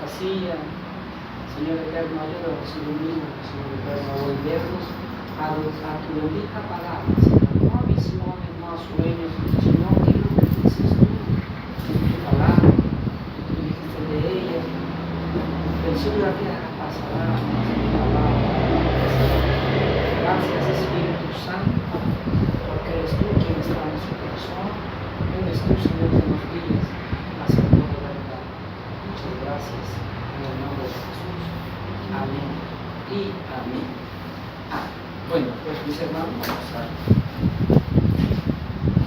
fantasía. Señor eterno, ayúdanos en lo mismo, Señor eterno, a volvernos a tu bendita palabra, Señor. No a visiones, no a sueños, sino a lo que dices tú en tu palabra, tú dijiste de ella. El Señor aquí pasará, gracias Espíritu Santo, porque eres tú quien está en nuestro corazón, eres tú, Señor, que nos guías hacia toda verdad. Muchas gracias, en el nombre de Jesús. Amén y amén. Bueno, pues mis hermanos, vamos a...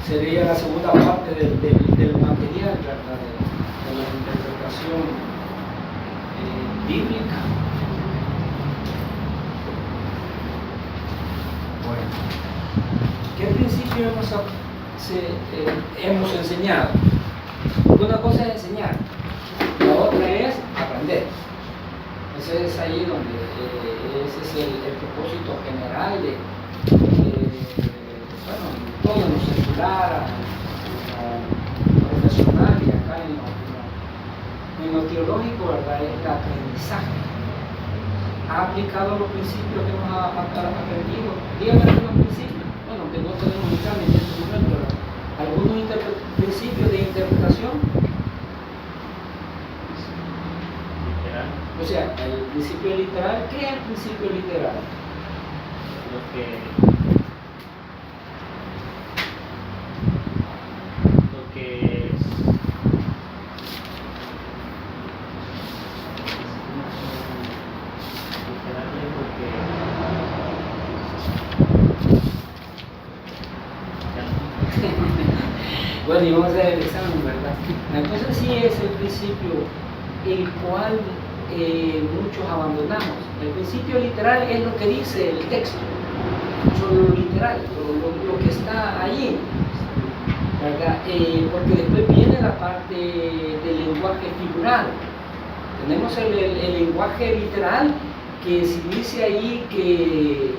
Sería la segunda parte del material, ¿verdad? De la interpretación bíblica. Bueno, ¿qué principio hemos enseñado? Una cosa es enseñar, la otra es aprender. Ese es ahí donde ese es el propósito general de bueno, todo en lo secular, en lo profesional y acá en lo teológico, ¿verdad? Es el aprendizaje. ¿Ha aplicado los principios que hemos aprendido? Dígame algunos principios. Bueno, que no tenemos examen en este momento, ¿verdad? ¿Algunos principios de interpretación? O sea, el principio literal, ¿qué es el principio literal? Lo que es literal es lo que Bueno, y vamos a hacer el examen, ¿verdad? Entonces sí es el principio el cual muchos abandonamos. El principio literal es lo que dice el texto, solo lo literal, lo que está allí, ¿verdad? Porque después viene la parte del lenguaje figurado. Tenemos el lenguaje literal, que si dice ahí que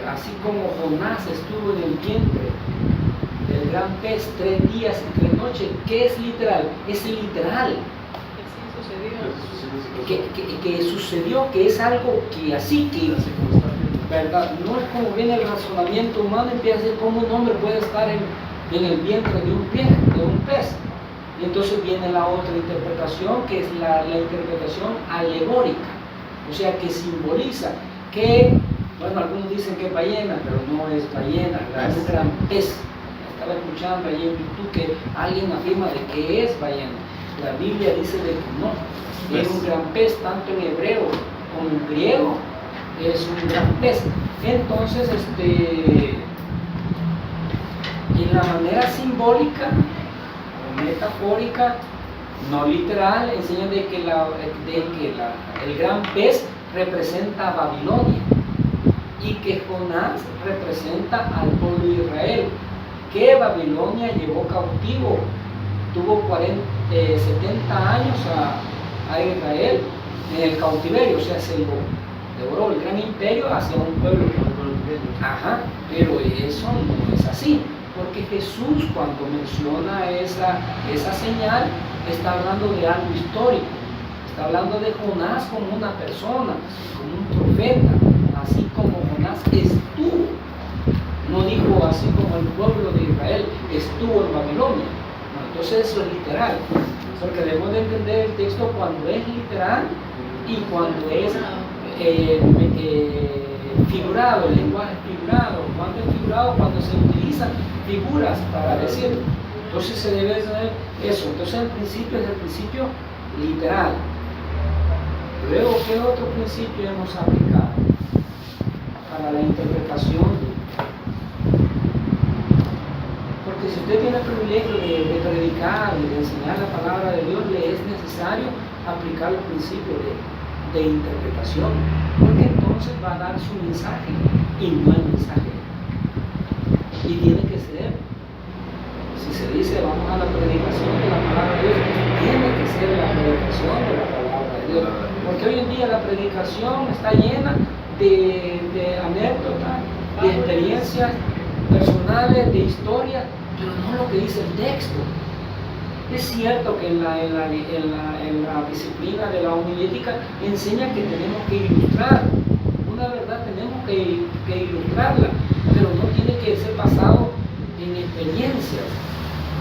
así como Jonás estuvo en el vientre del gran pez 3 días y 3 noches, ¿qué es literal? Es literal. Que sucedió, que es algo que así, ¿verdad? No es como viene el razonamiento humano, empieza a decir cómo un hombre puede estar en el vientre de un pez. Y entonces viene la otra interpretación, que es la interpretación alegórica, o sea, que simboliza que, bueno, algunos dicen que es ballena, pero no es ballena, es un gran pez. Estaba escuchando ahí en YouTube que alguien afirma de que es ballena. La Biblia dice de que no, es un gran pez, tanto en hebreo como en griego, es un gran pez. Entonces, en la manera simbólica o metafórica, no literal, enseña de que el gran pez representa a Babilonia y que Jonás representa al pueblo de Israel, que Babilonia llevó cautivo, tuvo 70 años a Israel en el cautiverio, o sea, se lo devoró el gran imperio hacia un pueblo. Ajá, pero eso no es así, porque Jesús, cuando menciona esa señal, está hablando de algo histórico, está hablando de Jonás como una persona, como un profeta, así como Jonás estuvo. No dijo así como el pueblo de Israel estuvo en Babilonia. No, entonces eso es literal, porque debemos de entender el texto cuando es literal y cuando es figurado, el lenguaje figurado. Cuando es figurado, cuando se utilizan figuras para decirlo. Entonces se debe saber eso. Entonces el principio es el principio literal. Luego, ¿qué otro principio hemos aplicado para la interpretación? Porque si usted tiene el privilegio de predicar y de enseñar la palabra de Dios, le es necesario aplicar los principios de interpretación, porque entonces va a dar su mensaje y no el mensaje. Y tiene que ser, si se dice vamos a la predicación de la palabra de Dios, tiene que ser la predicación de la palabra de Dios, porque hoy en día la predicación está llena de anécdotas, de experiencias personales, de historia, pero no lo que dice el texto. Es cierto que en la disciplina de la homilética enseña que tenemos que ilustrar. Una verdad tenemos que ilustrarla, pero no tiene que ser basado en experiencias.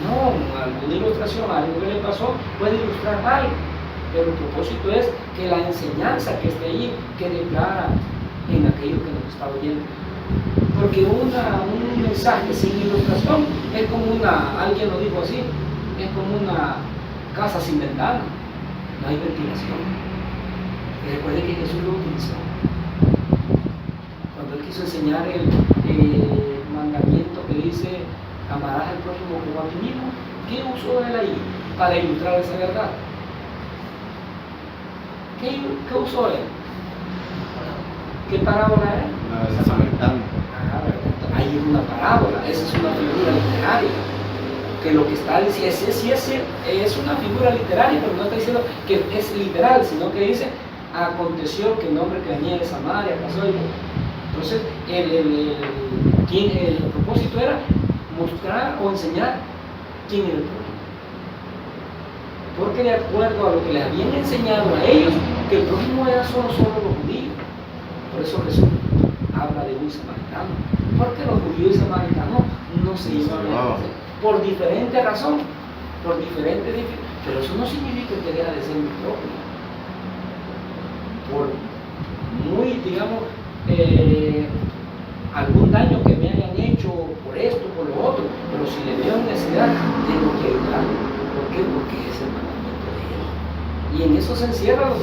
No, alguna ilustración, algo que le pasó, puede ilustrar algo, pero el propósito es que la enseñanza que esté allí quede clara en aquello que nos está oyendo. Porque un mensaje sin ilustración es como alguien lo dijo así, es como una casa sin ventana, no hay ventilación. Y recuerde que Jesús lo utilizó. Cuando él quiso enseñar el mandamiento que dice, amarás al prójimo como a ti mismo, ¿qué usó él ahí para ilustrar esa verdad? ¿Qué usó él? ¿Qué parábola era? La del samaritano. Ahí es una parábola, esa es una figura literaria. Que lo que está diciendo, sí es una figura literaria, pero no está diciendo que es literal, sino que dice, aconteció que el hombre que venía de Samaria pasó y... Entonces, el propósito era mostrar o enseñar quién era el prójimo. Porque de acuerdo a lo que les habían enseñado a ellos, que el prójimo era solo los judíos. Por eso Jesús habla de un samaritano. Porque los judíos y samaritanos no se llevan por diferente razón, pero eso no significa que deja de ser mi prójimo. Por muy, digamos, algún daño que me hayan hecho por esto, por lo otro, pero si le veo necesidad, tengo que ayudarlo. ¿Por qué? Porque es el mandamiento de Él. Y en eso se encierran los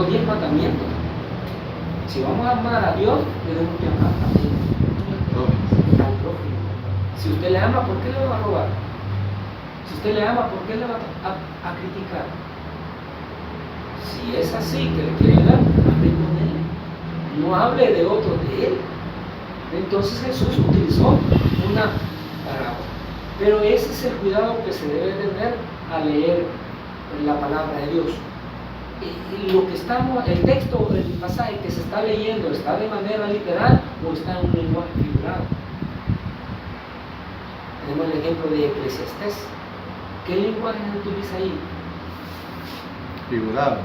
10 mandamientos. Si vamos a amar a Dios, tenemos que amar también al prójimo. Si usted le ama, ¿por qué le va a robar? Si usted le ama, ¿por qué le va a criticar? Si es así, que le quiere ayudar, hable con él. No hable de otro, de él. Entonces Jesús utilizó una parábola. Pero ese es el cuidado que se debe tener al leer la palabra de Dios. Lo que el texto, el pasaje que se está leyendo, ¿está de manera literal o está en un lenguaje figurado? Tenemos el ejemplo de Eclesiastés. ¿Qué lenguaje se utiliza ahí? Figurado.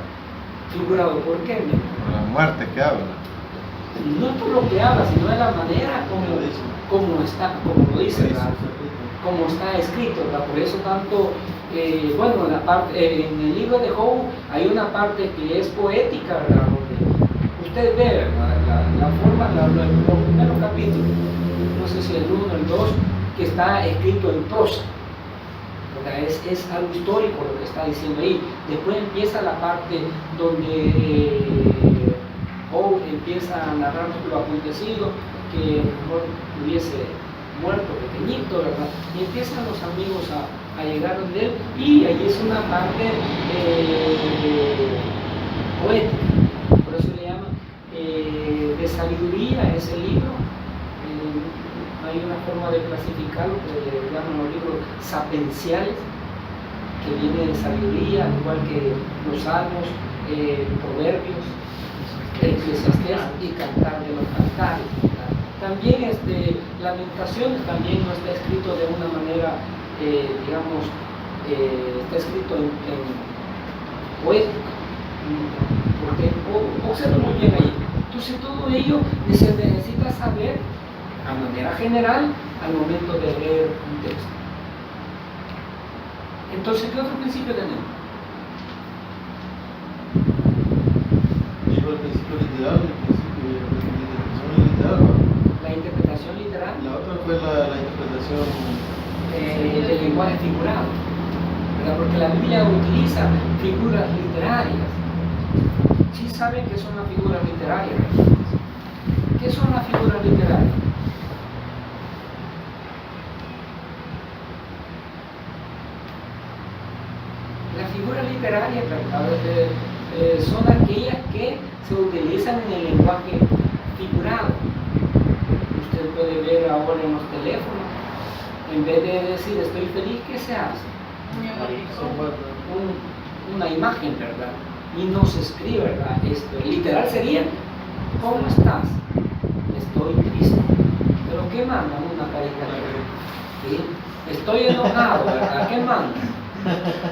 Figurado, ¿por qué? Por la muerte que habla. No por lo que habla, sino de la manera como lo dice, ¿verdad? Como está escrito, ¿verdad? Por eso tanto, en el libro de Job hay una parte que es poética, ¿verdad? Donde usted ve, ¿verdad? La forma, los primeros capítulos, no sé si el 1 o el 2, que está escrito en prosa. Es algo histórico lo que está diciendo ahí. Después empieza la parte donde Job empieza a narrar lo acontecido, que mejor hubiese muerto pequeñito, ¿verdad? Y empiezan los amigos a llegar donde él, y ahí es una parte poética, por eso le llama de sabiduría ese libro. Hay una forma de clasificarlo que le llaman los libros sapienciales, que viene de sabiduría, al igual que los salmos, proverbios, Eclesiastés y cantar de los cantares. También Lamentaciones también no está escrito de una manera, está escrito en poética. Porque observa muy bien ahí. Entonces todo ello se necesita saber a manera general al momento de leer un texto. Entonces, ¿qué otro principio tenemos? Digo el principio literal, el principio de la interpretación literal. La interpretación literal. La otra fue la interpretación del lenguaje figurado, ¿verdad? Porque la Biblia utiliza figuras literarias. ¿Sí saben qué son las figuras literarias? ¿Qué son las figuras literarias? Las figuras literarias, son aquellas que se utilizan en el lenguaje figurado. Usted puede ver ahora en los teléfonos, en vez de decir estoy feliz, ¿qué se hace? Una imagen, ¿verdad? Y no se escribe, ¿verdad? Literal sería, ¿cómo estás? Estoy triste. ¿Pero qué mandan? Una caricatura. ¿Sí? Estoy enojado, ¿verdad? ¿Qué mandan?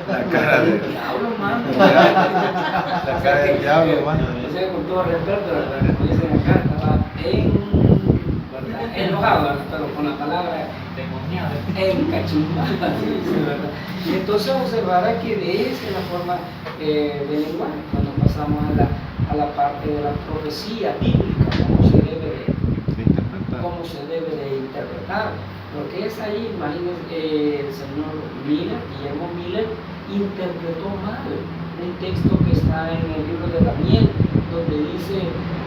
La cara El de... diablo, mano. La cara del diablo, mano. O sea, con todo respeto, ¿verdad? Como dicen acá, estaba enojado, ¿verdad? Pero con la palabra Demoniado. encachumbada, sí, ¿verdad? Y entonces observará que de esa es la forma del lenguaje, cuando pasamos a la parte de la profecía bíblica, cómo se debe de interpretar, porque es ahí, imagínense, el señor Miller, Guillermo Miller, interpretó mal un texto que está en el libro de Daniel, donde dice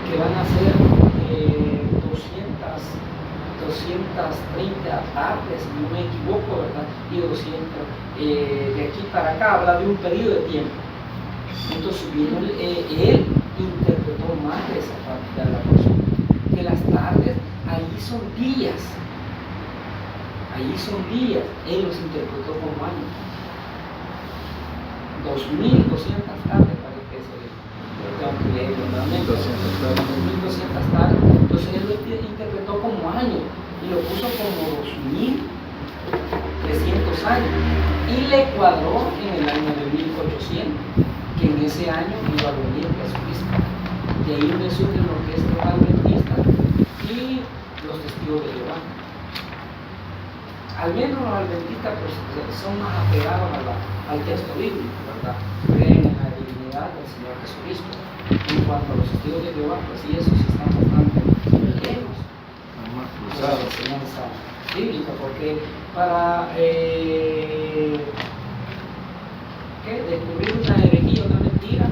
que van a ser 230 tardes, si no me equivoco, ¿verdad? Y 200, de aquí para acá habla de un periodo de tiempo. Entonces él interpretó mal esa parte de la porción, que las tardes ahí son días, él los interpretó como años. 2200 tardes para que se tengo que leerlo nuevamente. 2200 tardes. Entonces él lo interpretó como años y lo puso como 2300 años y le cuadró en el año de 1800, que en ese año iba a venir Jesucristo. De ahí me surgen lo que es los adventistas y los testigos de Jehová. Al menos los adventistas pues, son más apegados al texto bíblico, ¿verdad? Creen en la divinidad del Señor Jesucristo. En cuanto a los testigos de Jehová, pues sí, esos están bastante lejos de la enseñanza bíblica, porque para descubrir una herejía, una mentira,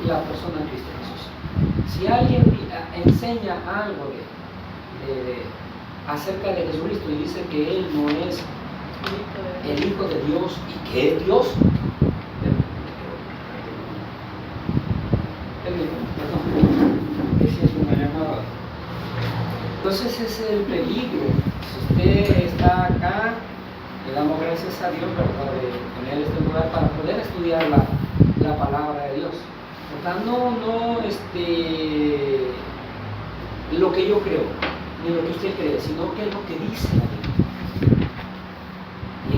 la persona en Cristo Jesús. Si alguien enseña algo acerca de Jesucristo y dice que Él no es el Hijo de Dios y que es Dios, entonces ese es el peligro. Si usted está acá, le damos gracias a Dios, ¿verdad?, de tener este lugar para poder estudiar la palabra de Dios. No lo que yo creo, ni lo que usted cree, sino que es lo que dice la Biblia. Y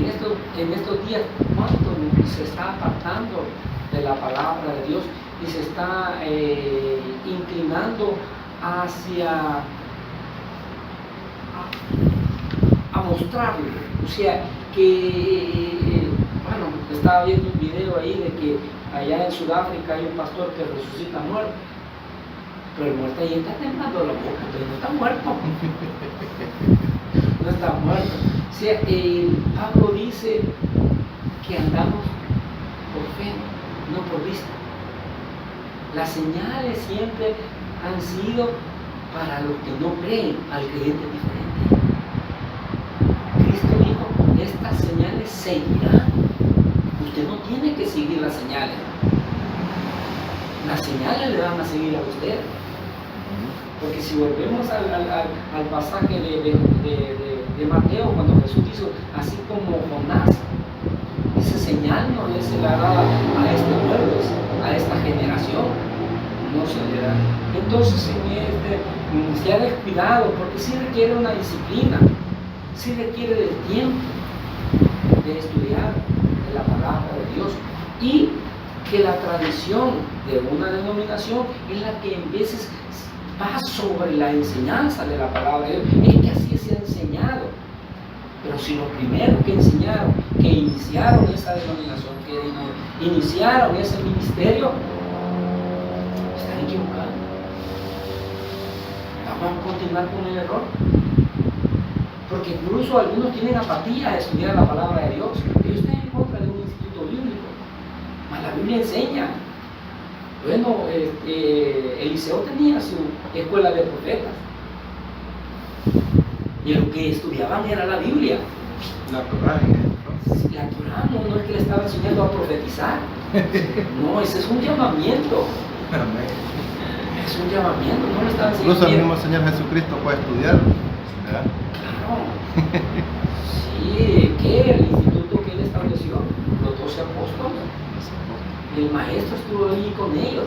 en estos días, ¿cuánto se está apartando de la palabra de Dios y se está inclinando hacia a mostrarlo? O sea, que, bueno, estaba viendo un video ahí de que allá en Sudáfrica hay un pastor que resucita muerto, pero el muerto ahí está temblando la boca, pero no está muerto. No está muerto. O sea, Pablo dice que andamos por fe, no por vista. Las señales siempre han sido para los que no creen, al creyente diferente. Cristo dijo, estas señales seguirán. Usted no tiene que seguir las señales. Las señales le van a seguir a usted. Porque si volvemos al pasaje de Mateo, cuando Jesús dijo, así como Jonás, esa señal no le será dada a este pueblo, a esta generación, no se le da. Entonces se ha descuidado, porque sí requiere una disciplina, sí requiere del tiempo de estudiar de la palabra de Dios, y que la tradición de una denominación es la que en veces va sobre la enseñanza de la palabra de Dios. Es que así se ha enseñado. Pero si los primeros que enseñaron, que iniciaron esa denominación, que iniciaron ese ministerio, están equivocados. Vamos a continuar con el error. Porque incluso algunos tienen apatía de estudiar la palabra de Dios. Ellos están en contra de un instituto bíblico. Mas la Biblia enseña. Bueno, Eliseo tenía su escuela de profetas. Y lo que estudiaban era la Biblia. La Torá, La Torá no es que le estaba enseñando a profetizar. No, ese es un llamamiento. Es un llamamiento, no le estaba enseñando. Incluso el mismo Señor Jesucristo puede estudiar, ¿verdad? Claro. Sí, que el instituto que él estableció, los 12 apóstoles. El maestro estuvo allí con ellos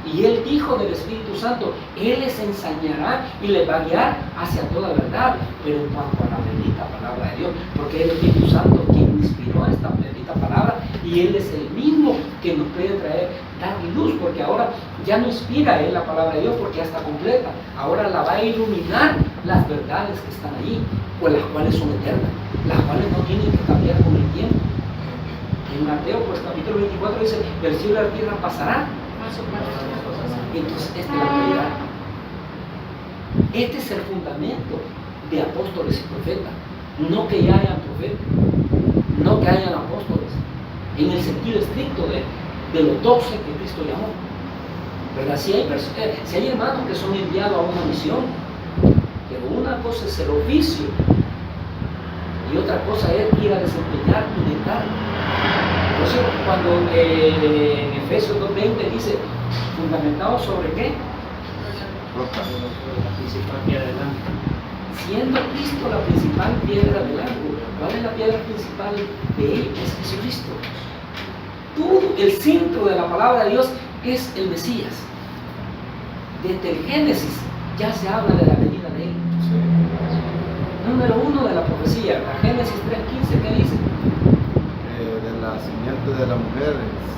y él dijo del Espíritu Santo, él les enseñará y les va a guiar hacia toda verdad, pero en cuanto a la bendita palabra de Dios, porque es el Espíritu Santo quien inspiró ¿no? Esta bendita palabra, y Él es el mismo que nos puede dar luz, porque ahora ya no inspira Él la palabra de Dios porque ya está completa, ahora la va a iluminar las verdades que están allí, pues las cuales son eternas, las cuales no tienen que cambiar con el tiempo. En Mateo, pues capítulo 24 dice, el cielo y la tierra pasará. Entonces, esta es la realidad. Este es el fundamento de apóstoles y profetas. No que ya hayan profetas, no que hayan apóstoles, en el sentido estricto de los 12 que Cristo llamó. ¿Verdad? Si hay hermanos que son enviados a una misión, pero una cosa es el oficio y otra cosa es ir a desempeñar un encargo. Por eso cuando en Efesios 2:20 dice, ¿fundamentado sobre qué? Roca. La principal piedra del ángulo. Siendo Cristo la principal piedra del ángulo. ¿Cuál es la piedra principal de él? Es Jesucristo. Todo el centro de la palabra de Dios es el Mesías. Desde el Génesis ya se habla de la venida de él. Sí. Número 1 de la profecía, la Génesis 3:15, ¿qué dice? De la simiente de la mujer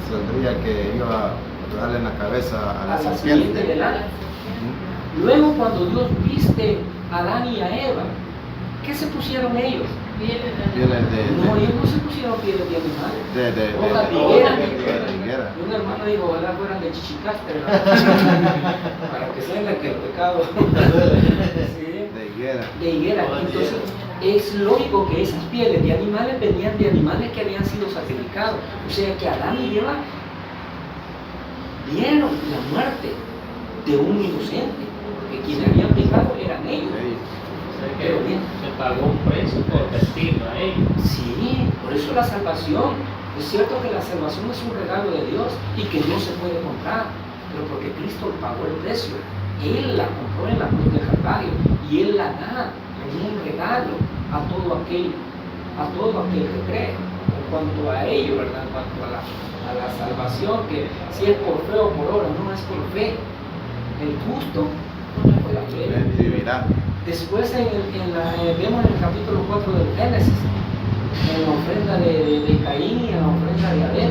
saldría que iba a darle en la cabeza a la serpiente. del ángel. Ujú. Luego cuando Dios viste a Adán y a Eva, ¿qué se pusieron ellos? Pieles No, ellos no se pusieron pieles de animales. Hojas de higuera. Y un hermano dijo, ojalá fueran de chichicaste, ¿verdad? Para que sepan que el pecado sí, De higuera. de higuera. Entonces es lógico que esas pieles de animales venían de animales que habían sido sacrificados. O sea que Adán y Eva vieron la muerte de un inocente, porque quienes habían pecado eran ellos. O sea que se pagó un precio por vestirlo a ellos. Sí, por eso la salvación. Es cierto que la salvación es un regalo de Dios y que no se puede comprar, pero porque Cristo pagó el precio. Él la compró en la cruz del Calvario y Él la da como un regalo a todo aquel que cree. En cuanto a ello, ¿verdad? En cuanto a la salvación, que si es por fe o por obra, no es por fe. El justo por la fe. Vivirá. Después vemos en el capítulo 4 del Génesis, en la ofrenda de Caín y en la ofrenda de Abel.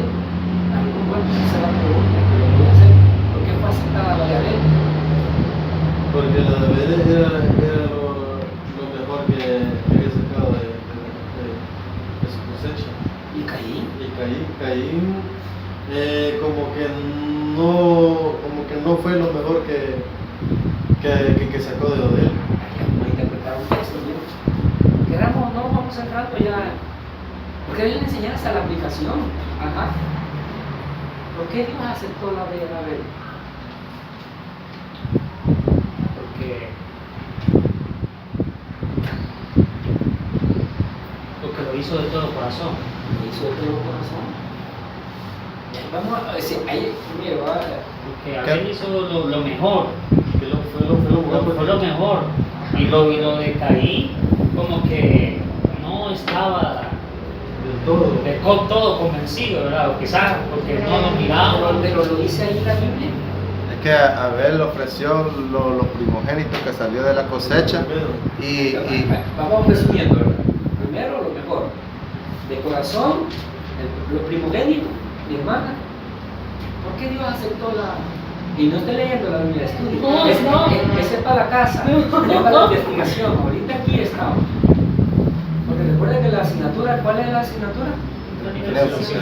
Algún bueno, esa es la pregunta que le voy a hacer. ¿Por qué fue aceptada la de Abel? Porque la de Abel era lo mejor que había sacado de su cosecha. ¿Y Caín? Y Caín como que no fue lo mejor que sacó de Abel. Vamos a interpretar un texto, ¿no? Queramos, no vamos entrando ya. Porque hay una enseñanza a la aplicación. Ajá. ¿Por qué Dios aceptó la de Abel? Porque lo hizo de todo corazón. Lo hizo de todo corazón. Vamos a decir, ahí, mira, Porque Abel hizo lo mejor. Que fue Fue lo mejor. Y lo de Caín, como que no estaba del todo. todo convencido, ¿verdad? O quizás porque no lo miraba. pero lo dice ahí la Biblia. Es que Abel ofreció los primogénitos que salió de la cosecha y Vamos resumiendo, ¿verdad? Primero, lo mejor. De corazón, lo primogénito, mi hermana. ¿Por qué Dios aceptó la...? Y no estoy leyendo la Biblia de estudio. No, no. Ese es para la casa, es para la investigación. Ahorita aquí estamos. Porque recuerden que la asignatura, ¿cuál es la asignatura?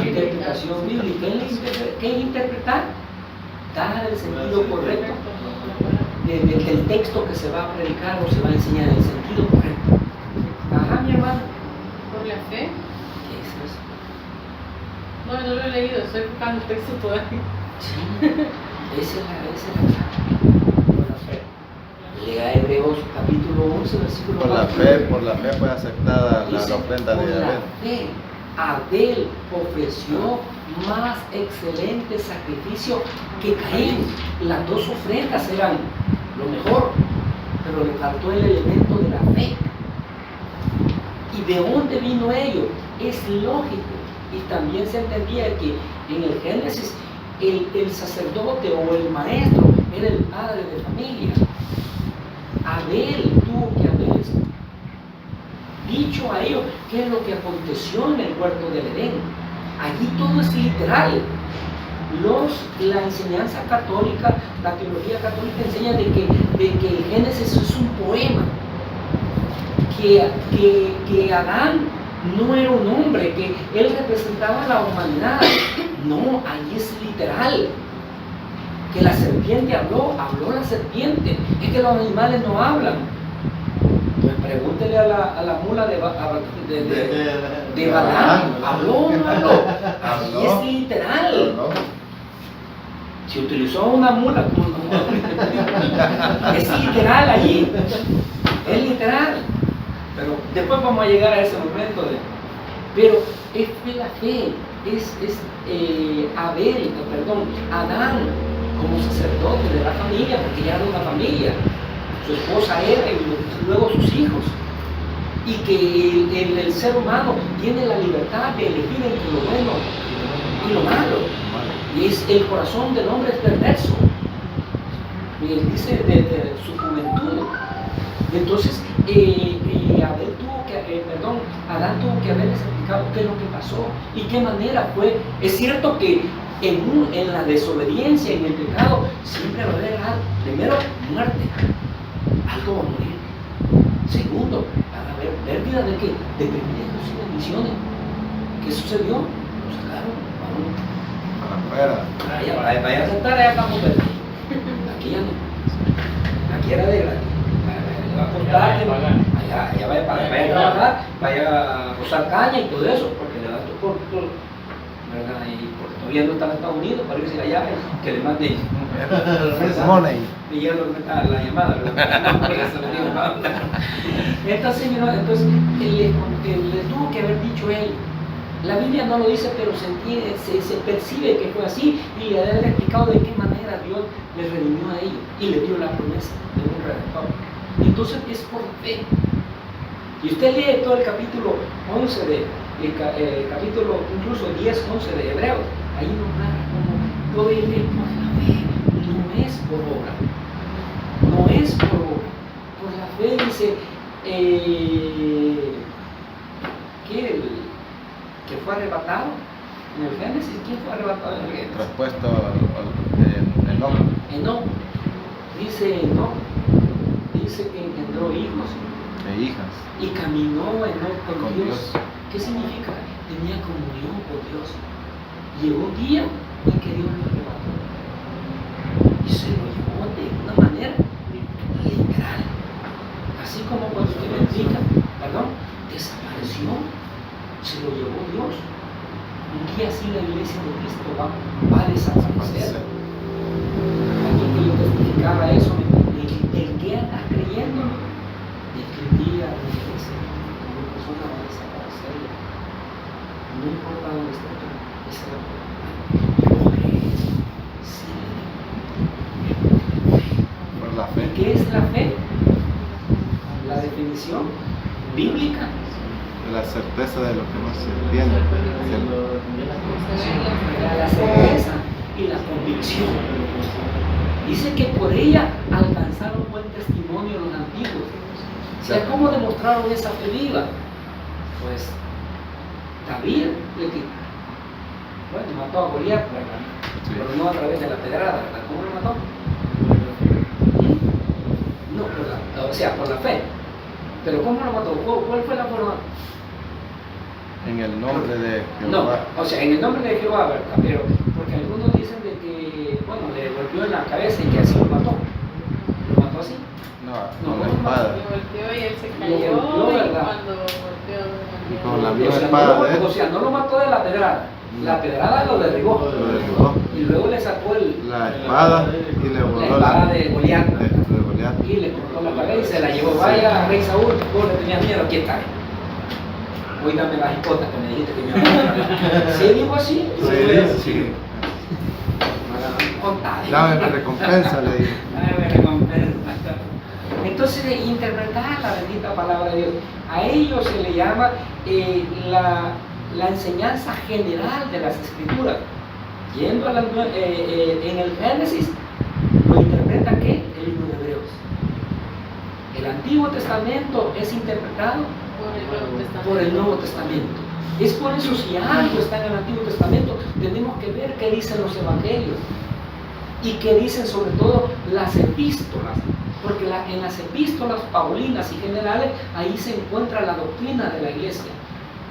Interpretación bíblica. ¿Qué es interpretar? Dar el sentido correcto del texto que se va a predicar o se va a enseñar, el sentido correcto. Ajá, mi hermano. Por la fe. ¿Qué es eso? No, no lo he leído, estoy buscando el texto todavía. Sí, esa es la clave. Por la fe. Lea Hebreos capítulo 11, versículo 4. por la fe fue aceptada la Dice, ofrenda de por la Abel. fe, Abel ofreció más excelente sacrificio que Caín. Las dos ofrendas eran lo mejor, pero le faltó el elemento de la fe. ¿Y de dónde vino ello? Es lógico. Y también se entendía que en el Génesis el sacerdote o el maestro era el padre de familia. Abel tuvo que haber dicho dicho a ellos qué es lo que aconteció en el huerto del Edén. Allí todo es literal. La enseñanza católica, la teología católica enseña de que el Génesis es un poema, que Adán no era un hombre, que él representaba a la humanidad. No, ahí es literal. Que la serpiente habló la serpiente. Es que los animales no hablan. Pues pregúntele a la mula de Balaam. ¿Habló o no habló? Ahí es literal. Si utilizó una mula, pues no. Es literal allí. Es literal. Pero después vamos a llegar a ese momento. Pero es de la fe. Adán como sacerdote de la familia, porque ya era una familia. Su esposa Eva y luego sus hijos. Y que el ser humano tiene la libertad de elegir entre lo bueno y lo malo. Y el corazón del hombre es perverso. Y él dice de su juventud. Entonces, Adán tuvo que haberles explicado qué es lo que pasó y qué manera fue. Es cierto que en la desobediencia, en el pecado, siempre va a haber algo. Primero, muerte. Algo va a morir. Segundo, van a haber pérdida de qué? De privilegios y bendiciones. ¿Qué sucedió? Lo sacaron para afuera. Vaya a sentar, allá estamos perdidos. Aquí ya no. Aquí era de gratis. Va a contar que allá vaya a trabajar, vaya a usar caña y todo eso, porque le da por ¿verdad? Y todavía no está en Estados Unidos, para irse allá, que le mande money. y ya lo que está la llamada, ¿verdad? Entonces, le tuvo que haber dicho él. La Biblia no lo dice, pero se percibe que fue así, y le debe haber explicado de qué manera Dios les redimió a ellos y les dio la promesa de un redentor. Entonces es por fe. Y usted lee todo el capítulo 11 capítulo incluso 10, 11 de Hebreos, ahí nos narra como todo es por la fe, no es por obra. No es por obra. Por la fe dice que fue arrebatado en el Génesis. ¿Quién fue arrebatado en el Génesis? Traspuesto al Enoc. Enoc. Dice Enoc. Dice que engendró hijos E hijas. y caminó Enoc con Dios. Dios. ¿Qué significa? Tenía comunión con Dios. Llegó un día en que Dios lo arrebató y se lo llevó de una manera literal. Así como cuando usted bendiga, desapareció, se lo llevó Dios. Un día así la iglesia de Cristo va a desaparecer. Alguien que yo testificaba eso, el que anda creyendo, el que un día la iglesia como persona va a desaparecer. No importa dónde esté tú, esa es la Por la fe. ¿Qué es la fe? La definición bíblica. La certeza de lo que no se entiende. La certeza y la convicción. Dice que por ella alcanzaron buen testimonio los antiguos. O sea, ¿cómo demostraron esa fe viva? Pues David, mató a Goliat, ¿verdad? Sí. Pero no a través de la pedrada, ¿verdad? ¿Cómo lo mató? No, por la fe. Pero ¿cómo lo mató? ¿Cuál fue la forma? En el nombre de No, Jehová. o sea, en el nombre de Jehová, ¿verdad? Pero porque algunos dicen de que, le golpeó en la cabeza y que así lo mató. ¿Lo mató así? No, con la espada. Lo golpeó y él se Lo cayó. golpeó, Y ¿verdad? cuando golpeó. Con la O misma sea, espada de él. no lo mató de la pedrada. La pedrada lo derribó. Lo derribó. Y luego le sacó La espada y le la voló espada de Goliat. de Goliat. Y le cortó la cabeza y se la llevó. Vaya, rey Saúl, vos le tenías miedo, aquí está. Hoy dame las hipotas que me dijiste que me iba a ¿Sí digo así? Sí. Contad. Dame mi recompensa, le dije. Dame recompensa. Entonces, interpretar la bendita palabra de Dios. A ello se le llama la enseñanza general de las Escrituras. Yendo a en el Génesis, lo interpreta ¿qué? El libro de Hebreos. El Antiguo Testamento es interpretado Por el Nuevo Testamento. Por el Nuevo Testamento. Es por eso, si algo está en el Antiguo Testamento, tenemos que ver qué dicen los evangelios y qué dicen sobre todo las epístolas, porque en las epístolas paulinas y generales ahí se encuentra la doctrina de la iglesia.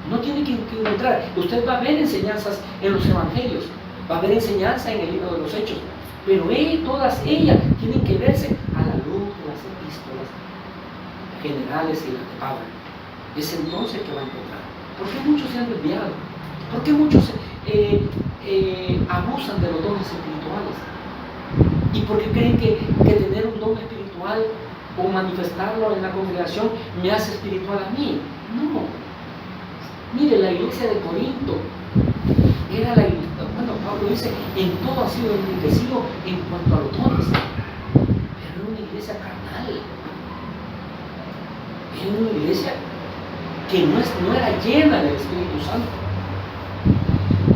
No tiene que encontrar, usted va a ver enseñanzas en los evangelios, va a haber enseñanza en el libro de los Hechos, pero todas ellas tienen que verse a la luz de las epístolas generales y las de Pablo. Es entonces que va a encontrar. ¿Por qué muchos se han desviado? ¿Por qué muchos abusan de los dones espirituales? ¿Y por qué creen que tener un don espiritual o manifestarlo en la congregación me hace espiritual a mí? No. Mire, la iglesia de Corinto era la iglesia, bueno, Pablo dice, en todo ha sido enriquecido en cuanto a los dones, pero era una iglesia carnal, era una iglesia que no era llena del Espíritu Santo.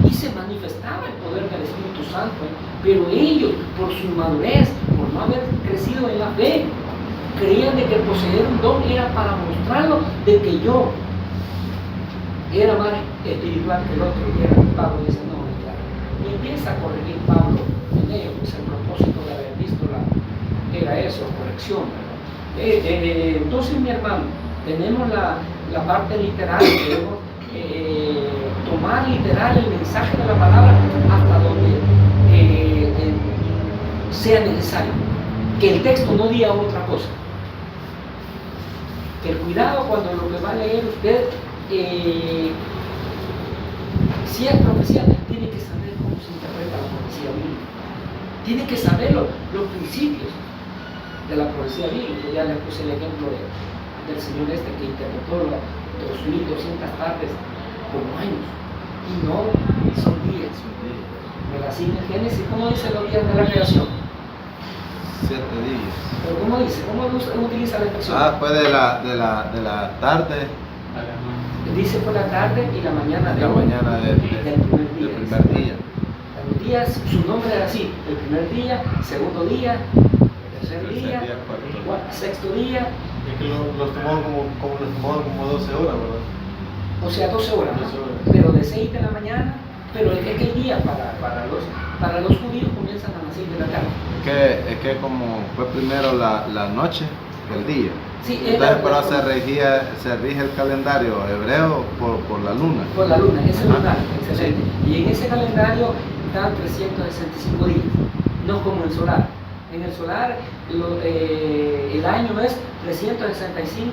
Y se manifestaba el poder del Espíritu Santo, pero ellos, por su inmadurez, por no haber crecido en la fe, creían de que poseer un don era para mostrarlo de que yo era más espiritual que el otro. Y Pablo dice, no, claro. Y empieza a corregir Pablo en ello, pues el propósito de la epístola era eso, corrección. Entonces, mi hermano, tenemos la parte literal, debemos tomar literal el mensaje de la palabra hasta donde sea necesario, que el texto no diga otra cosa. Que el cuidado cuando lo que va a leer usted, si es profecía, tiene que saber cómo se interpreta la profecía bíblica, tiene que saber los principios de la profecía bíblica. Ya le puse el ejemplo del señor que interpretó 2.200 tardes como años, y no son días. Me la sigue en Génesis, ¿cómo dice los días de la creación? 7 días. Pero ¿cómo dice? ¿Cómo utiliza la expresión? Fue de la tarde. Dice por la tarde y la mañana del primer día. Los días, su nombre era así: el primer día, segundo día, tercer día, sexto día. Es que los tomaban como 12 horas, ¿verdad? O sea, 12 horas, ¿no? 12 horas. Pero de 6 de la mañana, pero es que el día para los judíos comienzan a las 6 de la tarde. Es que como fue primero la noche que el día. Sí, entonces, pero se rige el calendario hebreo por la luna. Por la luna, es el lunar, excelente. Y en ese calendario están 365 días, no como el solar. En el solar el año es 365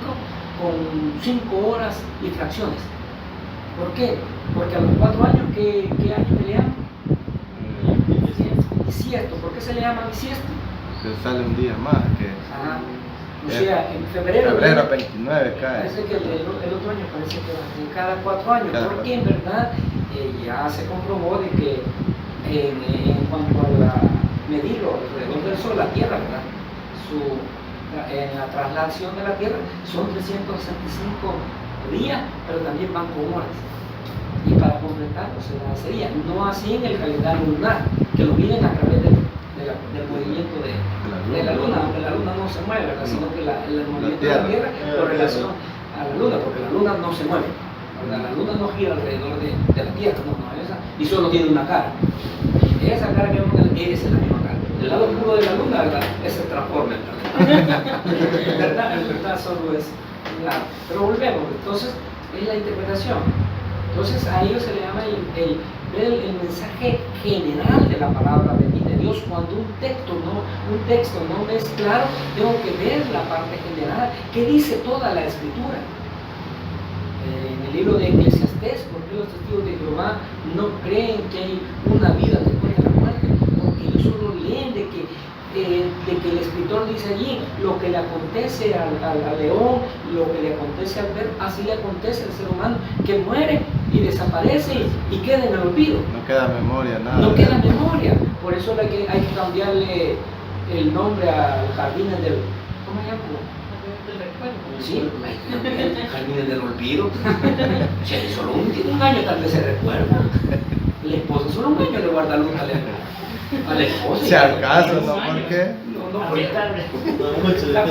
con 5 horas y fracciones. ¿Por qué? Porque a los 4 años, ¿qué año le llaman? Bisiesto. ¿Por qué se le llama bisiesto? Que sale un día más. O sea, en febrero 29 cae. Parece que el otro año parece que va a ser cada 4 años, porque en verdad ya se comprobó de que en cuanto a medirlo alrededor del Sol, la Tierra, ¿verdad? En la traslación de la Tierra son 365 días, pero también van con horas. Y para completarlo se da ese día. No así en el calendario lunar, que lo miden a través del movimiento de la luna, aunque la luna no se mueve, ¿verdad? Sino que el movimiento de la Tierra con relación a la luna, porque la luna no se mueve, ¿verdad? La luna no gira alrededor de la Tierra, y solo tiene una cara. Esa cara que vemos es la misma cara. El lado oscuro de la luna, ¿verdad? Es el Transformer, en verdad solo es un lado. Pero volvemos, entonces es la interpretación. Entonces a ellos se le llama el mensaje general de la palabra de Dios. Cuando un texto no me es claro, tengo que ver la parte general, que dice toda la escritura. En el libro de Eclesiastés, ¿por qué los testigos de Jehová no creen que hay una vida después de la muerte? Porque ellos solo leen de que el escritor dice allí lo que le acontece al león, lo que le acontece al perro, así le acontece al ser humano, que muere y desaparece y queda en el olvido. No queda memoria, nada. No queda memoria. Por eso hay que cambiarle el nombre al jardines del... ¿Cómo se llama? Del recuerdo. Sí, jardines del olvido. O sea, solo un año tal vez se recuerda. La esposa solo un año le guarda luz al esposo. Si acaso, ¿no? ¿Por qué? No, no, Habitable. No, mucho. la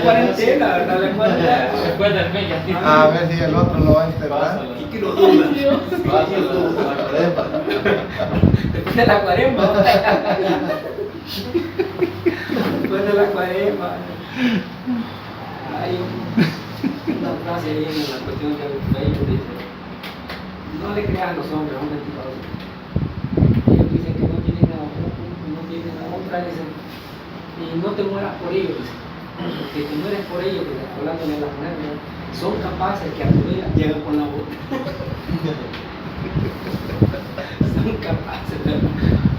cuarentena, ¿verdad? La cuarentena. Después del mes ya tiene. A ver si el otro lo va a enterrar. Pásala. Y que lo duda. Pásala, la crema. Después de la cuaresma. Después de la cuaresma. Hay una frase ahí en la cuestión que Facebook dice: no le creas a los hombres, a un mentiroso. Ellos dicen que no tienen a otra, dicen, y no te mueras por ellos, dicen. Porque te mueres por ellos, que hablándole a las mujeres, ¿no? Son capaces que a tu vida llegan con la boca. Son capaces, ¿verdad?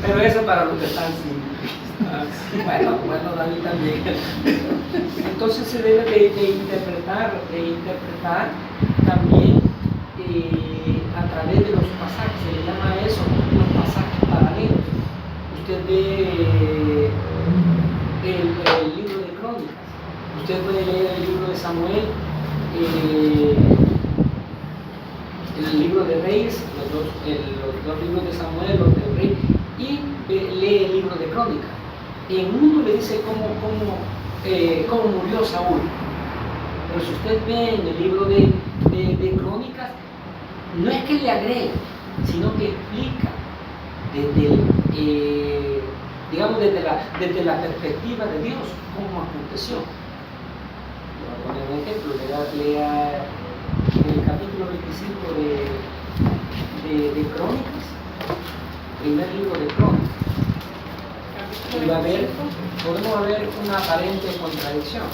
Pero eso para los que están sin. Bueno, David también. Entonces se debe de interpretar también a través de los pasajes, se le llama a eso los pasajes paralelos. Usted ve el libro de Crónicas, usted puede leer el libro de Samuel, el libro de Reyes, los dos libros de Samuel, los de Rey, y lee el libro de Crónicas. En uno le dice cómo murió Saúl, pero si usted ve en el libro de Crónicas, no es que le agregue, sino que explica desde la perspectiva de Dios cómo aconteció. Voy a poner un ejemplo, lea el capítulo 25 de Crónicas, primer libro de Crónicas. Y podemos ver una aparente contradicción.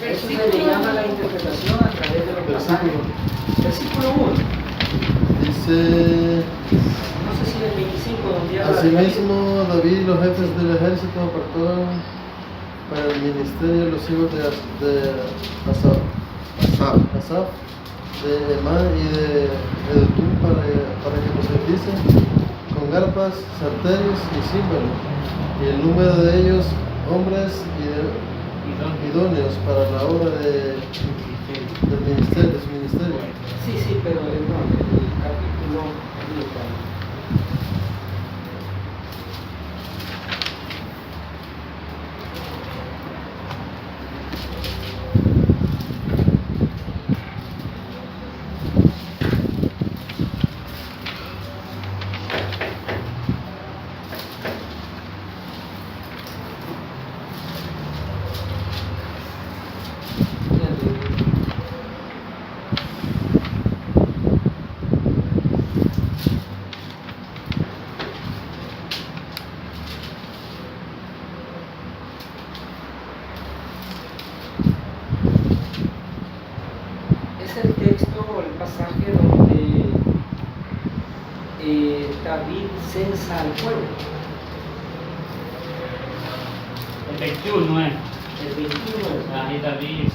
Eso se le llama la interpretación a través de los pasajes. Versículo 1. Dice: No sé si el 25 donde habla de asimismo, David y los jefes del ejército apartaron para el ministerio los hijos de Asaf, de Emán y de Edutún para que los servicen con arpas, sartenes y címbalos, y el número de ellos hombres idóneos para la obra del ministerio, de su ministerio. Sí, pero no, el capítulo 1. Es el texto o el pasaje donde David censa al pueblo. El 21 es. El 21 es. Ahí David.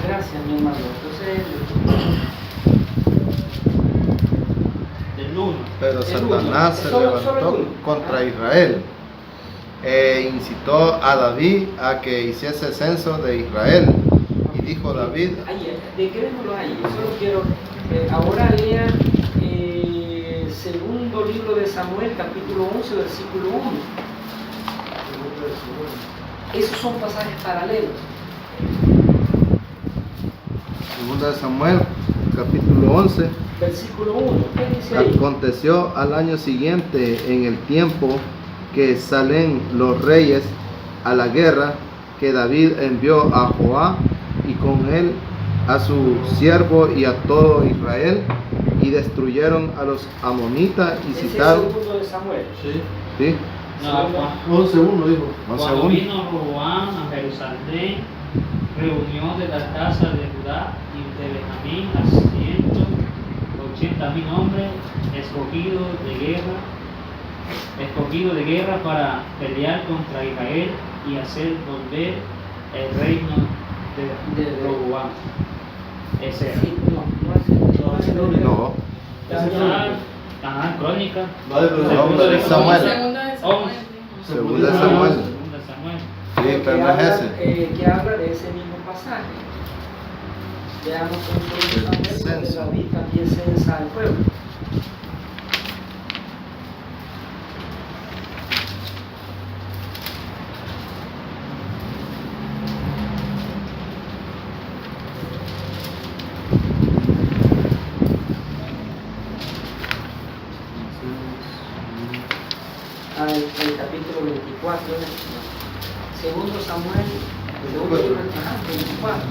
Gracias, mi hermano. Entonces, Del 1. Pero El Satanás se uno. Solo el levantó uno. contra Israel e incitó a David a que hiciese censo de Israel. Y dijo David: ahí, decrémoslo ahí. Yo solo quiero. Ahora lea segundo libro de Samuel, capítulo 11, versículo 1. Esos son pasajes paralelos. Segunda de Samuel, capítulo 11. Versículo 1. ¿Qué dice ahí? Aconteció al año siguiente, en el tiempo que salen los reyes a la guerra, que David envió a Joab y con él a su siervo y a todo Israel, y destruyeron a los amonitas y Ese es citaron. segundo de Samuel. Sí. ¿Sí? No, 11:1 dijo. cuando vino Roboam a Jerusalén, reunió de la casa de Judá y de Benjamín a 180,000 hombres escogidos de guerra para pelear contra Israel y hacer volver el reino de Roboam. Ese era. Sí, no es el único. No. Crónica. Vale, pero Segundo de Samuel. Segunda de Samuel. Segunda de Samuel. Segunda de Samuel. Sí, pero no es ese. Que habla de ese mismo pasaje. Veamos cómo El Samuel, censo. David también censa al pueblo. al capítulo 24, segundo Samuel, segundo libro, 24,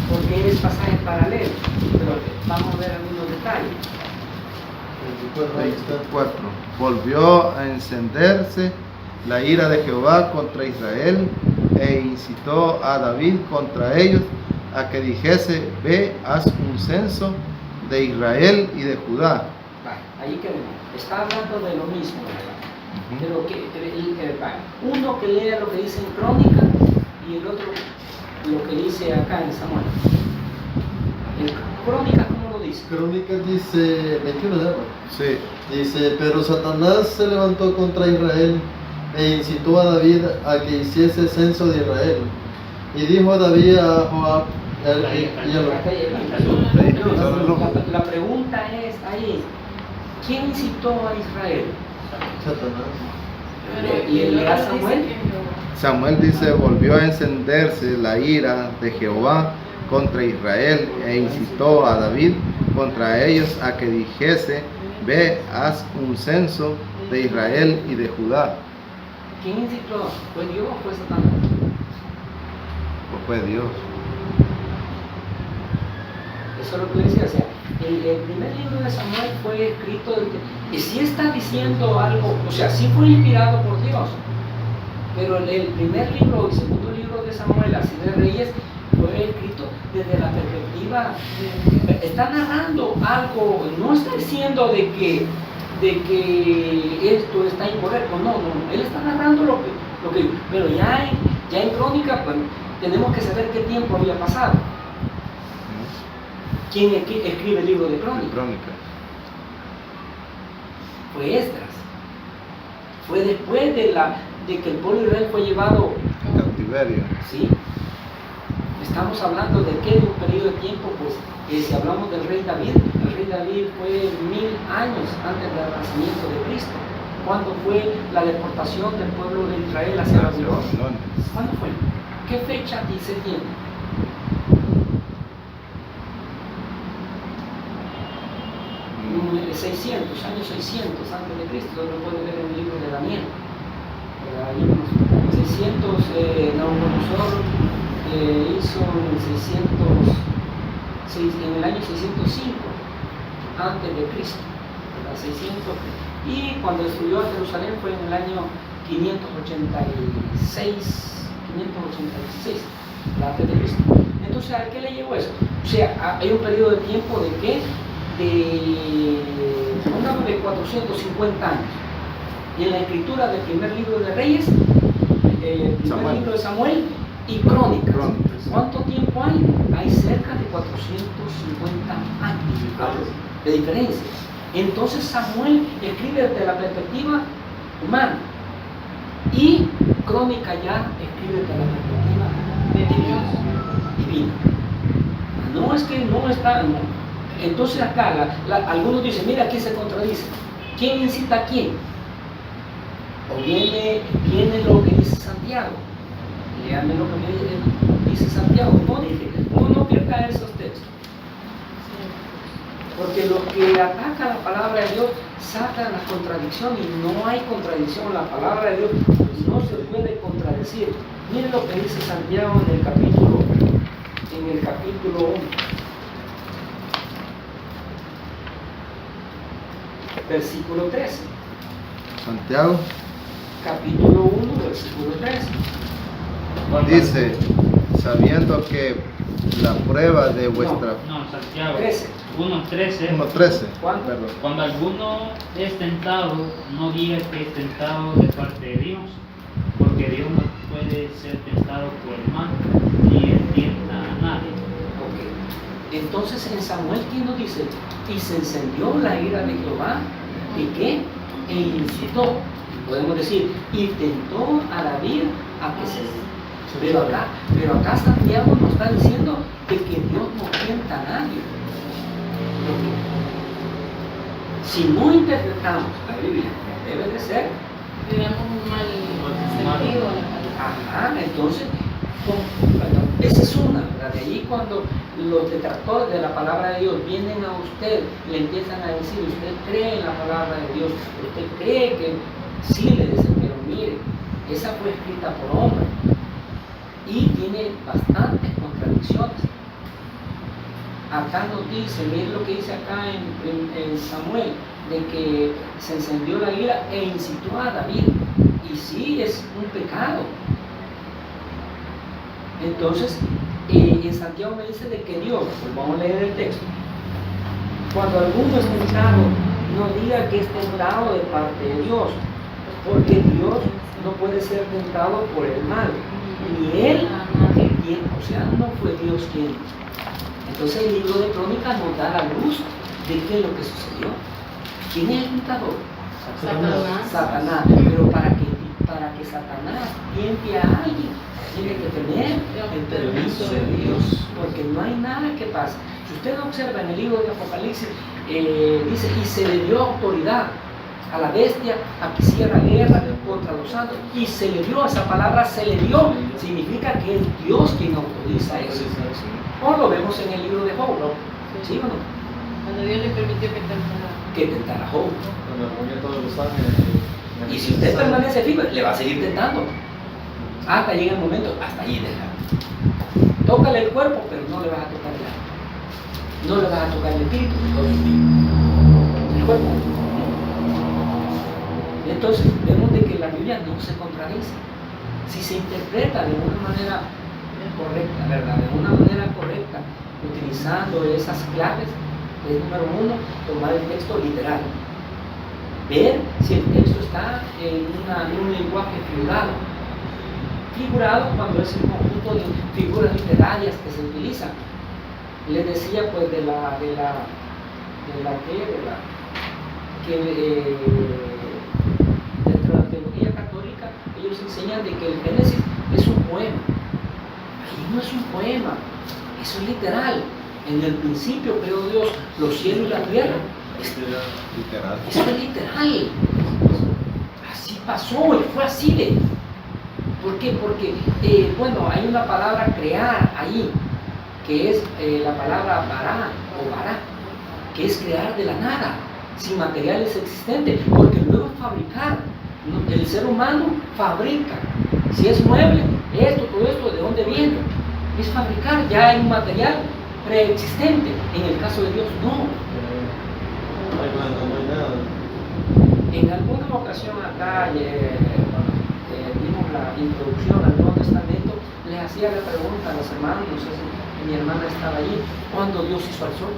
porque es pasaje paralelo, pero vamos a ver algunos detalles. 24. Volvió a encenderse la ira de Jehová contra Israel e incitó a David contra ellos a que dijese: ve, haz un censo de Israel y de Judá. Ahí quedamos. Está hablando de lo mismo, ¿verdad? Pero uno que lea lo que dice en Crónica y el otro lo que dice acá en Samuel. En Crónica, ¿cómo lo dice? Crónicas dice 21, ¿verdad? Sí. Dice, pero Satanás se levantó contra Israel e incitó a David a que hiciese censo de Israel. Y dijo a David a Joab La pregunta es ahí, ¿quién incitó a Israel? Satanás. ¿Y el era Samuel? Samuel dice: volvió a encenderse la ira de Jehová contra Israel e incitó a David contra ellos a que dijese: ve, haz un censo de Israel y de Judá. ¿Quién incitó? ¿Fue Dios o fue Satanás? Pues fue Dios. Eso es lo que decía, o sea, el primer libro de Samuel fue escrito, y sí está diciendo algo, o sea, sí fue inspirado por Dios, pero el primer libro y segundo libro de Samuel, así de Reyes, fue escrito desde la perspectiva, está narrando algo, no está diciendo de que esto está incorrecto, no, él está narrando lo que pero ya en Crónica, pues, tenemos que saber qué tiempo había pasado. ¿Quién escribe el libro de Crónica? Fue Esdras. Fue después de que el pueblo de Israel fue llevado En cautiverio. ¿sí? Estamos hablando de qué, de un periodo de tiempo, pues, si hablamos del rey David, el rey David fue 1000 años antes del nacimiento de Cristo. ¿Cuándo fue la deportación del pueblo de Israel hacia Babilonia? ¿Cuándo fue? ¿Qué fecha dice tiene? Años 600 antes de Cristo, lo puede ver en el libro de Daniel. Hay unos 600, Nabucodonosor hizo en el año 605 antes de Cristo, 600, y cuando destruyó a Jerusalén fue en el año 586 antes de Cristo. Entonces, ¿a qué le llevó eso? O sea, hay un periodo de tiempo de qué? Pongamos de 450 años. Y en la escritura del primer libro de Reyes, el primer libro de Samuel y Crónicas. ¿Cuánto tiempo hay? Hay cerca de 450 años de diferencia. Entonces Samuel escribe desde la perspectiva humana y Crónica ya escribe desde la perspectiva divina. No es que no está... No. Entonces acá algunos dicen, mira, aquí se contradice. ¿Quién incita a quién? O viene lo que dice Santiago. Léame lo que dice Santiago. No pierda esos textos. Porque los que atacan la palabra de Dios sacan la contradicción, y no hay contradicción. La palabra de Dios no se puede contradecir. Miren lo que dice Santiago en el capítulo 1. Versículo 13. Santiago. Capítulo 1, versículo 13. Dice: sabiendo que la prueba de vuestra... No, Santiago 13. 1:13. 1:13. ¿Cuándo? Perdón. Cuando alguno es tentado, no diga que es tentado de parte de Dios, porque Dios no puede ser tentado por el mal, ni él tienta a nadie. Ok. Entonces en Samuel, ¿quién nos dice? Y se encendió la ira de Jehová, ¿y qué? E incitó, podemos decir, y tentó a David a que se... Pero acá Santiago nos está diciendo de que Dios no tienta a nadie. Si no interpretamos la Biblia, debe de ser. Tenemos un mal sentido. Ajá, entonces, perdón, Esa es una, ¿verdad? De ahí cuando los detractores de la palabra de Dios vienen a usted, le empiezan a decir, usted cree en la palabra de Dios, usted cree que sí, le dicen, pero mire, esa fue escrita por hombre y tiene bastantes contradicciones. Acá nos dice, miren lo que dice acá en Samuel, de que se encendió la ira e incitó a David, y sí, es un pecado. Entonces, en Santiago me dice de que Dios, pues vamos a leer el texto, cuando alguno es tentado, no diga que es tentado de parte de Dios, porque Dios no puede ser tentado por el mal, ni él, o sea, no fue Dios quien. Entonces el libro de Crónicas nos da la luz de qué es lo que sucedió. ¿Quién es el tentador? Satanás. Pero para que Satanás tiente a alguien, tiene que tener el permiso de Dios, porque no hay nada que pase. Si usted observa en el libro de Apocalipsis, dice, y se le dio autoridad a la bestia a que hiciera guerra contra los santos, y se le dio, esa palabra se le dio, significa que es Dios quien autoriza eso. O lo vemos en el libro de Job, ¿no? ¿Sí o no? Cuando Dios le permitió que tentara a Job. Cuando ponía todos los ángeles. Y si usted permanece firme, le va a seguir tentando. Hasta llega el momento, hasta allí deja. Tócale el cuerpo, pero no le vas a tocar el alma. No le vas a tocar el espíritu, el cuerpo. Entonces, vemos de que la Biblia no se contradice. Si se interpreta de una manera correcta, ¿verdad? De una manera correcta, utilizando esas claves, es número uno, tomar el texto literal. Ver si el texto está en un lenguaje figurado. Figurado cuando es un conjunto de figuras literarias que se utilizan. Les decía pues que dentro de la teología católica ellos enseñan de que el Génesis es un poema. Ahí no es un poema, eso es literal. En el principio creó Dios los cielos y la tierra. Literal. Eso es literal. Así pasó y fue así de. ¿Por qué? Porque, bueno, hay una palabra crear ahí, que es la palabra bará o bará, que es crear de la nada, sin materiales existentes, porque luego fabricar. El ser humano fabrica. Si es mueble, todo esto, ¿de dónde viene? Es fabricar, ya hay un material preexistente. En el caso de Dios, no. No hay nada. En alguna ocasión acá, cuando dimos la introducción al Nuevo Testamento, les hacía la pregunta a los hermanos, no sé si mi hermana estaba allí, ¿cuándo Dios hizo al sol?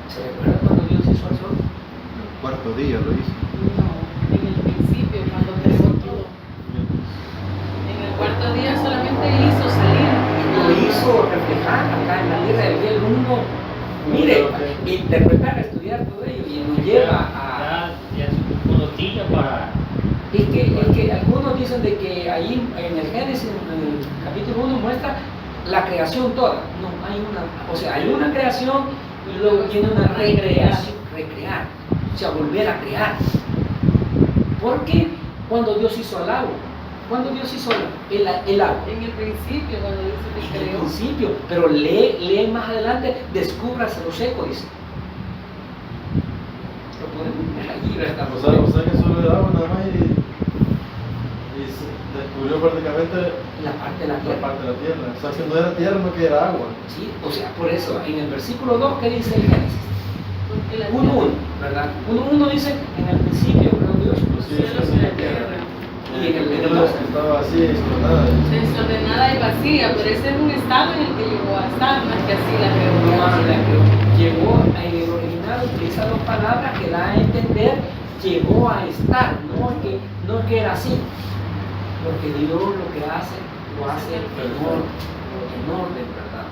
¿Se recuerda cuando Dios hizo al sol? El cuarto día lo hizo. No, en el principio, cuando creó todo. En el cuarto día solamente hizo salir. Lo hizo reflejar acá en la tierra del día uno. Mire, interpretar, estudiar todo ello y nos lleva a. Ya es un monotilla para. Es que algunos dicen de que ahí en el Génesis, en el capítulo 1, muestra la creación toda. No, hay una, o sea, hay una creación y luego viene una recreación, recrear, o sea, volver a crear. Porque cuando Dios hizo el agua, cuando Dios hizo el agua. En el principio, cuando dice que En el creó. principio, pero lee más adelante, descúbrase lo seco, dice. Lo podemos ver allí, ¿verdad? O sea que solo le daba nada más y se descubrió prácticamente La parte de la la tierra. parte de la tierra. O sea que no era tierra, no que era agua. Sí, o sea, por eso, en el versículo 2, ¿qué dice el Génesis? Porque la 1.1, ¿verdad? 1.1 dice, en el principio creó Dios los Sí, cielos sí, y la sí. tierra. Y en el Entonces, estaba así, explotada. desordenada y vacía, pero ese es un estado en el que llegó a estar, no es que así la creó. No habla, pero llegó, en el original utiliza dos palabras que da a entender, llegó a estar, no que era así. Porque Dios lo que hace, lo hace en orden, ¿verdad?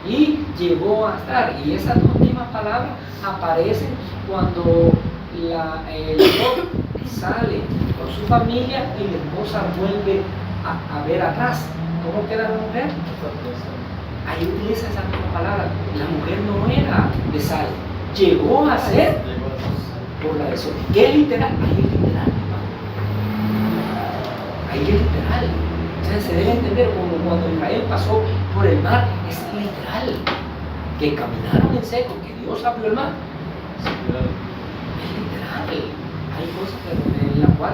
Y llegó a estar, y esas dos mismas palabras aparecen cuando el Lot sale con su familia y la esposa vuelve a ver atrás. ¿Cómo queda la mujer? Ahí utiliza esa misma palabra. La mujer no era de sal, llegó a ser por la desobediencia. ¿Qué es literal? Ahí es literal. Ahí es literal. Entonces se debe entender como cuando Israel pasó por el mar, es literal, que caminaron en seco, que Dios abrió el mar. Es literal. Hay cosas en la cual,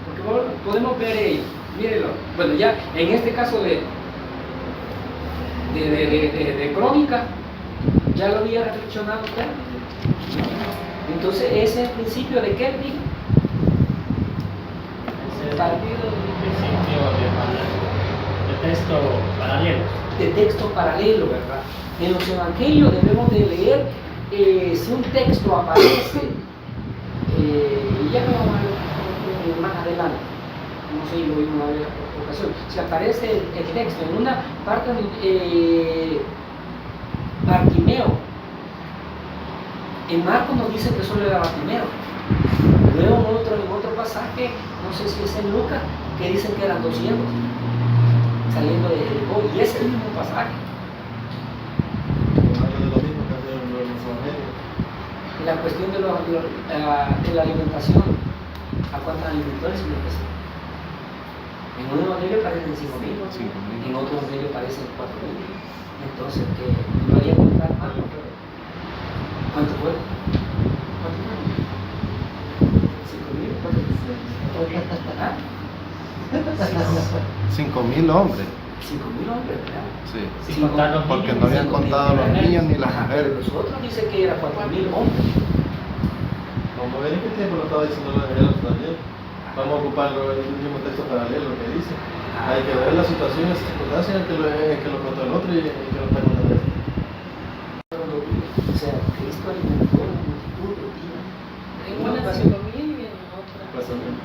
porque podemos ver, mírenlo, bueno, ya en este caso de Crónica, ya lo había reflexionado usted. Entonces, ese es el principio de qué dijo. Es el principio de texto paralelo. De texto paralelo, ¿verdad? En los evangelios debemos de leer, si un texto aparece, y ya lo vamos a ver más adelante, no sé si lo vimos a ver en ocasión, si aparece el texto en una parte donde Bartimeo, en Marcos nos dice que solo era Bartimeo, luego en otro pasaje, no sé si es en Lucas, que dicen que eran 200 saliendo de Jericó, y es el mismo pasaje. La cuestión de la alimentación, ¿a cuántos alimentadores se le pesa? En un evangelio parecen 5.000, en otro evangelio parecen 4.000. Entonces, que no haría contar más. ¿Cuánto fue? ¿Cuánto fue? 5.000. ¿Ah? 5.000 hombres. 5.000 hombres, ¿verdad? Sí. Sin contar los Porque niños. no habían contado los niños ni las Ajá, mujeres. pero los otros dicen que era 4.000 hombres. Vamos a ver en qué tiempo lo estaba diciendo los hebreos también. Vamos a ocupar el mismo texto paralelo que dice. Hay que ver las situaciones, las circunstancias en que lo contó el otro y en que lo está contando este. O sea, Cristo alimentó una multitud de días. En una 5.000 y en otra. Pues también.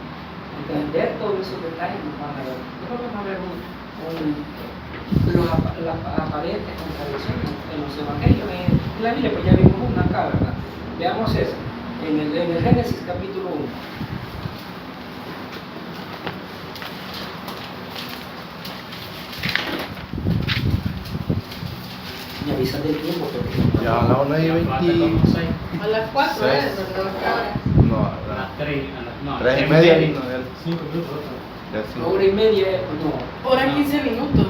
Entender todos esos detalles nos van a ver. Nosotros vamos a ver las aparentes contradicciones en los evangelios. En la Biblia, pues ya vimos una acá, ¿verdad? Veamos eso. En el Génesis capítulo 1. Me avisan del tiempo, porque Ya a la 1:20. A las 4, Seis. ¿verdad? No, A a las 3, no, 3:30. No, ya 5 minutos. Ya sí. una hora y media, no. Hora 15 minutos.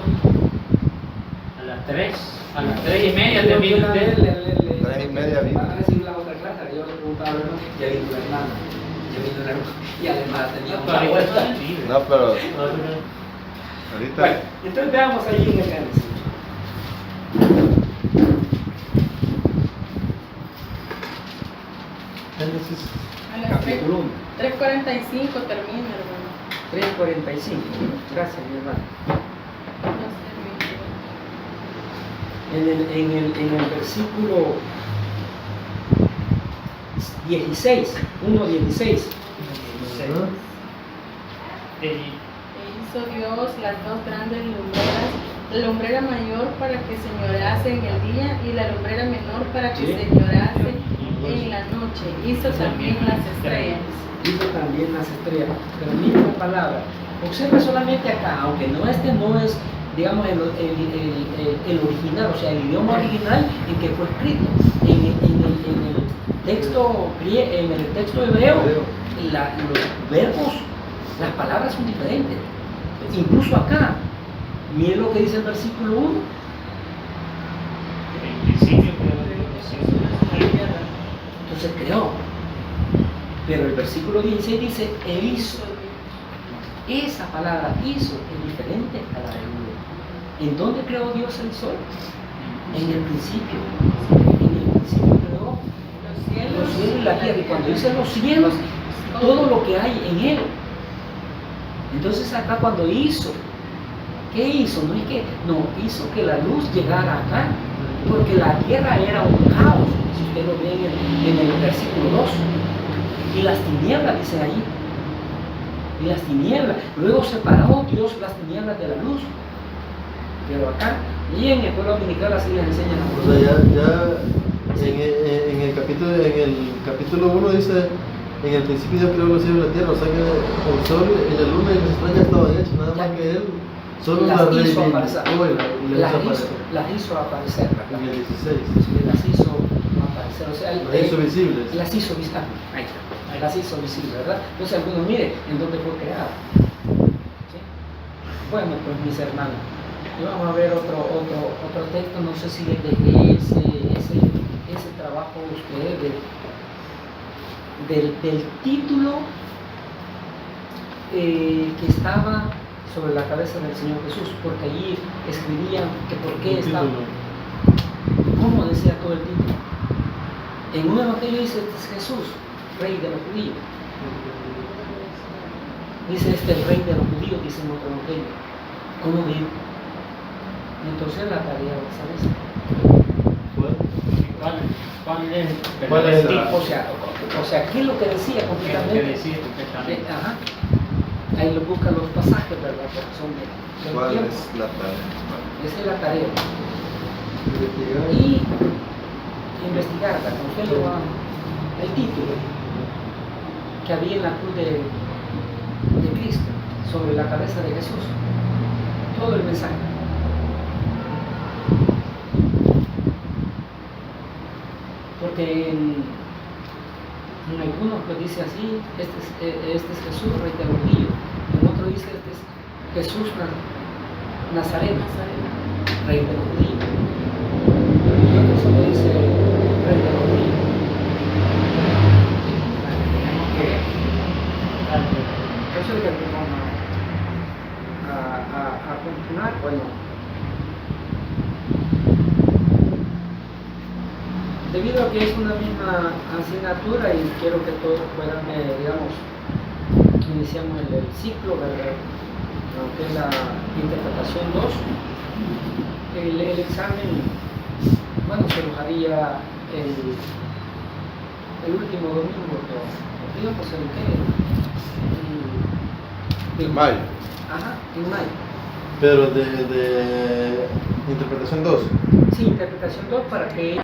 A las 3, a las 3:30 termina usted. 3:30 vino. Van a recibir la otra clase, yo le preguntaba a Bruno, ya vino la hermana, ya vino la hermana, y además tenía Pero una ahorita vuelta. está libre. No, pero Bueno, ahorita. entonces veamos allí en el Génesis. Génesis. A las Capítulo 1, 3:45 termina, hermano. 3:45. Gracias, mi hermano. No sé, En el versículo 16, 1:16. Ajá. E hizo Dios las dos grandes lumbreras, la lumbrera mayor para que señorease en el día y la lumbrera menor para que Sí. señorease en la noche. Hizo también las estrellas. Hizo también las estrellas, pero misma palabra. Observa solamente acá, aunque no es, digamos, el original, o sea, el idioma original en que fue escrito. En el texto hebreo, los verbos, las palabras son diferentes. Incluso acá, miren lo que dice el versículo 1. En principio, Entonces creó. Pero el versículo 16 dice, e hizo. Esa palabra hizo es diferente a la de uno. ¿En dónde creó Dios el sol? En el principio. En el principio creó los cielos y la tierra. Y cuando dice los cielos, todo lo que hay en él. Entonces acá cuando hizo, ¿qué hizo? Hizo que la luz llegara acá. Porque la tierra era un caos, si usted lo ve en el versículo 2. Y las tinieblas, dice ahí. Y las tinieblas. Luego separó Dios las tinieblas de la luz. Pero acá, y en el pueblo dominical así les enseñan a O sea, ya en el capítulo 1 dice, en el principio Dios creó los cielos y la tierra, o sea que el sol y la luna y las estrellas estaban hechos, nada más que él solo las las hizo reivindicó aparecer. y las hizo aparecer. Las hizo aparecer. En el 16. Las hizo aparecer. O sea, Las hizo visibles. las hizo visibles. Ahí está. Las hizo visibles, ¿verdad? Entonces algunos miren en dónde fue creada. ¿Sí? Bueno, pues mis hermanos, y vamos a ver otro texto, no sé si les dejé ese trabajo a ustedes del título que estaba sobre la cabeza del Señor Jesús, porque allí escribían que por qué estaba, cómo decía todo el título. En un evangelio dice, este es Jesús, rey de los judíos. Dice, este es el rey de los judíos, dice en otro evangelio. ¿Cómo digo? Entonces la tarea es esa. ¿Cuál es el la- O sea, ¿qué es lo que decía que completamente? decía completamente? Ajá. Ahí lo buscan los pasajes, ¿verdad? Porque son de ¿Cuál tiempo. es la tarea? Esa es la tarea. Investigar. Y investigar, ¿verdad? Usted lo va, el título que había en la cruz de Cristo, sobre la cabeza de Jesús. Todo el mensaje. Porque en algunos pues dice así, este es Jesús, rey de los judíos. En otro dice, este es Jesús Nazareno, rey de los judíos. Y otro solo dice, rey de los judíos. Entonces, que vamos a continuar, bueno. Debido a que es una misma asignatura y quiero que todos puedan, digamos, iniciamos el ciclo, ¿verdad? Lo que es la interpretación 2. El examen, bueno, se los haría el último domingo, digamos, ¿en qué? En mayo. Ajá, en mayo. Pero de interpretación 2. Sí, interpretación 2 para que